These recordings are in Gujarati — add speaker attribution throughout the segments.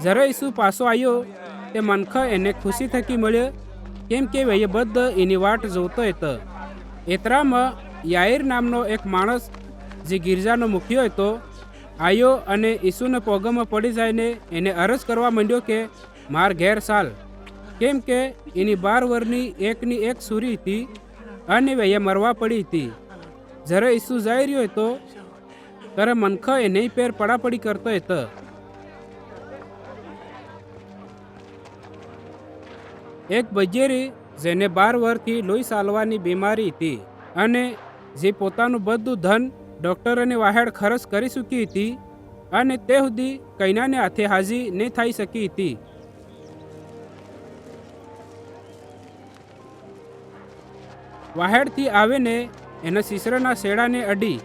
Speaker 1: જ્યારે ઈસુ પાછો આવ્યો તે મનખ એને ખુશી થકી મળ્યો, કેમ કે એ બધા એની વાટ જોતો હતો. એતરામાં યાઈર નામનો એક માણસ જે ગિરજાનો મુખ્ય હતો આવ્યો અને ઈસુને પગમાં પડી જઈને એને અરજ કરવા માંડ્યો કે માર ઘેર ચાલ, કેમ કે એની 12 વર્ષની એકની એક સુરી હતી અને એ મરવા પડી હતી. જ્યારે ઈસુ જઈ રહ્યો હતો ત્યારે મનખ એને પેર પડાપડી કરતો હતો. એક બજેરી જેને 12 વર્ષથી લોહી ચાલવાની બીમારી હતી અને જે પોતાનું બધું ધન ડૉક્ટરોને વાહેડ ખર્ચ કરી ચૂકી હતી અને તે સુધી કૈનાને હાથે હાજી નહીં થઈ શકી હતી. વાહેડથી આવીને એના શીશરાના શેડાને અડી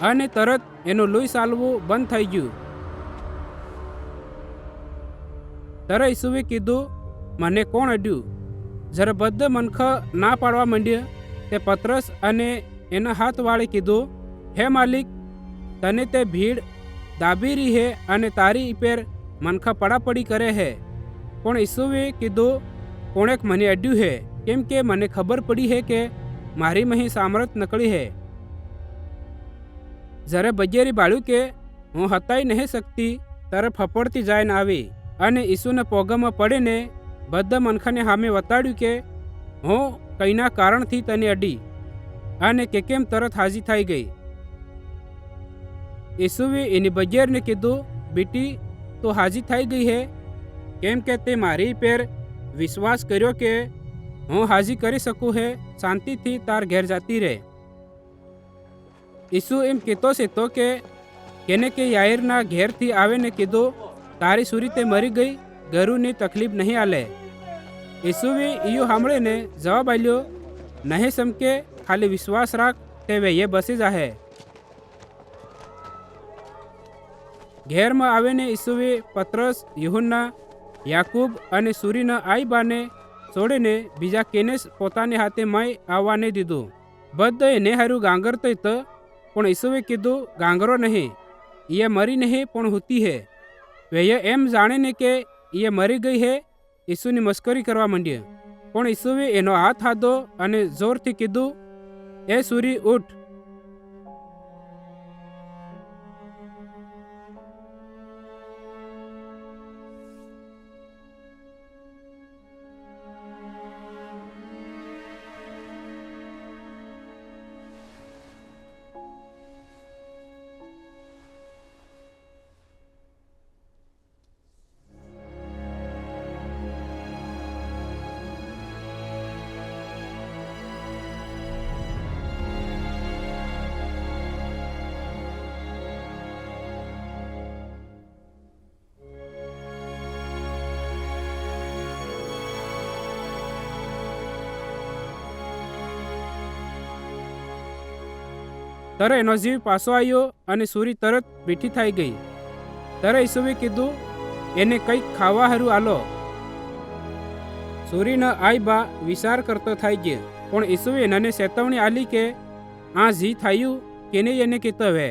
Speaker 1: અને તરત એનું લોહી ચાલવું બંધ થઈ ગયું. ત્યારે ઈસુએ કીધું, મને કોણ અડ્યું? જ્યારે બધા મનખ ના પાડવા માંડ્યા તે પતરસ અને એના હાથવાળે કીધું, હે માલિક, તને તે ભીડ દાબી રહી હે અને તારી પેર મનખા પડાપડી કરે હે. પણ ઈસુએ કીધું, કોણેક મને અડ્યું હે, કેમ કે મને ખબર પડી હે કે મારી મહી સામર્થ નકળી હે. જ્યારે બજેરી બાળ્યું કે હું હતાઈ નહીં શકતી ત્યારે ફફડતી જાયને આવી અને ઈસુને પગમાં પડીને બધા મનખાને સામે વતાડ્યું કે હું કઈના કારણથી તને અડી અને કે કેમ તરત હાજી થઈ ગઈ. ઈસુએ એની બજેરને કીધું, બેટી, તું હાજી થઈ ગઈ હે, કેમ કે તે મારી પેર વિશ્વાસ કર્યો કે હું હાજી કરી શકું હે. શાંતિથી તાર ઘેર જતી રહે. ઈસુ એમ કહેતો છે તો કે કેને કે યાઈરના ઘેરથી આવીને કીધું, તારી સુરી તે મરી ગઈ, ગરુની તકલીફ નહીં આલે. ઈસુએ ઈયો સાંભળીને જવાબ આલ્યો, નહીં સમકે, ખાલી વિશ્વાસ રાખ, તે વૈયે બસી જાહે. ઘેરમાં આવીને ઈસુએ પતરસ, યુહન્ના, યાકૂબ અને સુરીના આઈબાને છોડીને બીજા કેને પોતાની હાથે માય આવવા નહીં દીધું. બધા એને હારું ગાંગરતો હતો, પણ ઈસુએ કીધું, ગાંગરો નહીં, એ મરી નહીં પણ હુતી હે. વેય એમ જાણીને કે એ મરી ગઈ હે ઈસુની મસ્કરી કરવા માંડ્યા. પણ ઈસુએ એનો હાથ હાધો અને જોરથી કીધું, એ સુરી ઉઠ. ત્યારે એનો જીવ પાછો આવ્યો અને સુરી તરત બેઠી થઈ ગઈ. ત્યારે ઈસુએ કીધું, એને કંઈક ખાવા હારું આલો. સુરીના આઈબા વિચાર કરતો થઈ ગયો, પણ ઈસુએ એને ચેતવણી આલી કે આ જી થયું કેને એને કીધો હવે.